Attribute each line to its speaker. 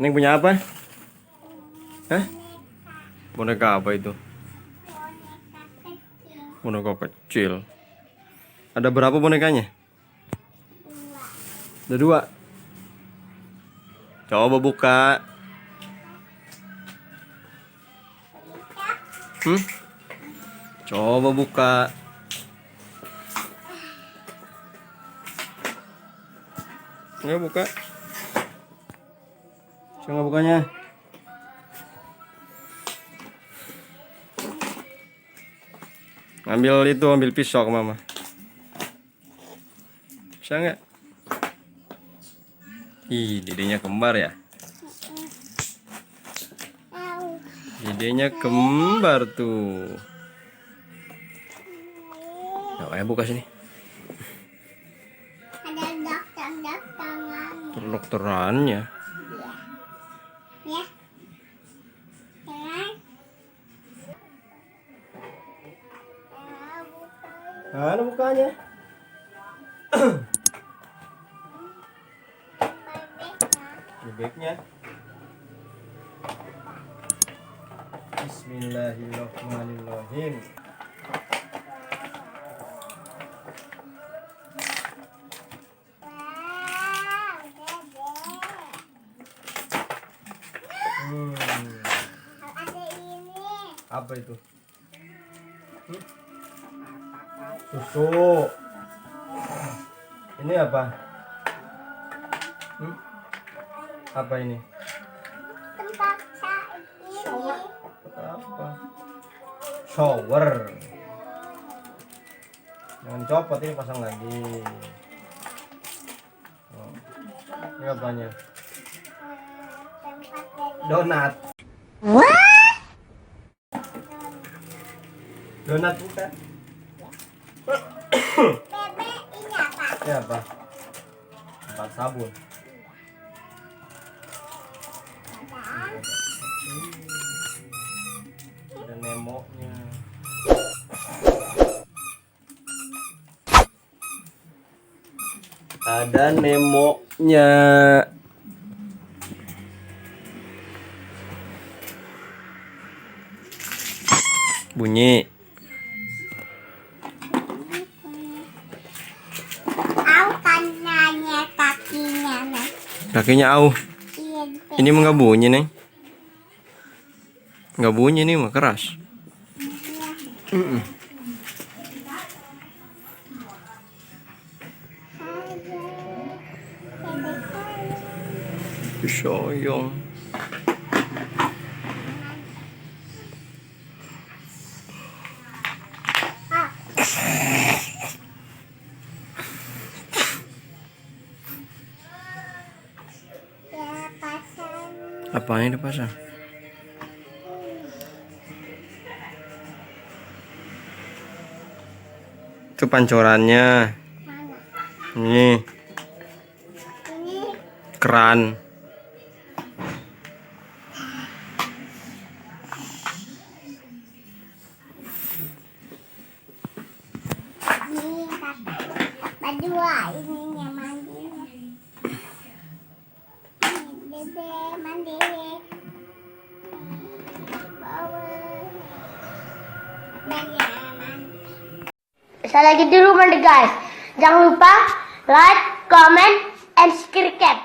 Speaker 1: Neng punya apa? Hah? Boneka apa itu? Boneka kecil. Ada berapa bonekanya? Ada 2. Coba buka. Coba buka. Nggak buka. Coba bukanya. Ambil pisau ke mama. Bisa nggak? Ih, dedenya kembar ya? Dedenya kembar tuh. Nah, ayo buka sini.
Speaker 2: Ada dokter-dokteran.
Speaker 1: Dokterannya.
Speaker 2: Ya. Jangan.
Speaker 1: Mana bukanya? Bebeknya. Bismillahirrahmanirrahim.
Speaker 2: Ada ini.
Speaker 1: Apa itu? Susu. Ini apa? Apa ini?
Speaker 2: Tempat ini.
Speaker 1: Apa? Shower. Jangan copot, ini pasang lagi. Oh. Ini apanya?
Speaker 2: Tempat dari
Speaker 1: Donat. Donat bukan?
Speaker 2: bebek ini apa?
Speaker 1: Ini apa? Tempat sabun. Ada Nemo-nya. Ada Nemo-nya. Bunyi.
Speaker 2: Au kanannya kakinya nih.
Speaker 1: Kakinya au.
Speaker 2: Iya.
Speaker 1: Ini mah nggak bunyi, Neng. Nggak bunyi, nih mah keras. Soyong.
Speaker 2: Ya pasang.
Speaker 1: Apa yang dipasang? Itu pancorannya.
Speaker 2: Mana?
Speaker 1: Ini
Speaker 2: Ini
Speaker 1: keran.
Speaker 2: berdua ininya mandinya. Dede mandi. Bawah. Saya lagi di rumah deh guys. Jangan lupa like, comment, and subscribe.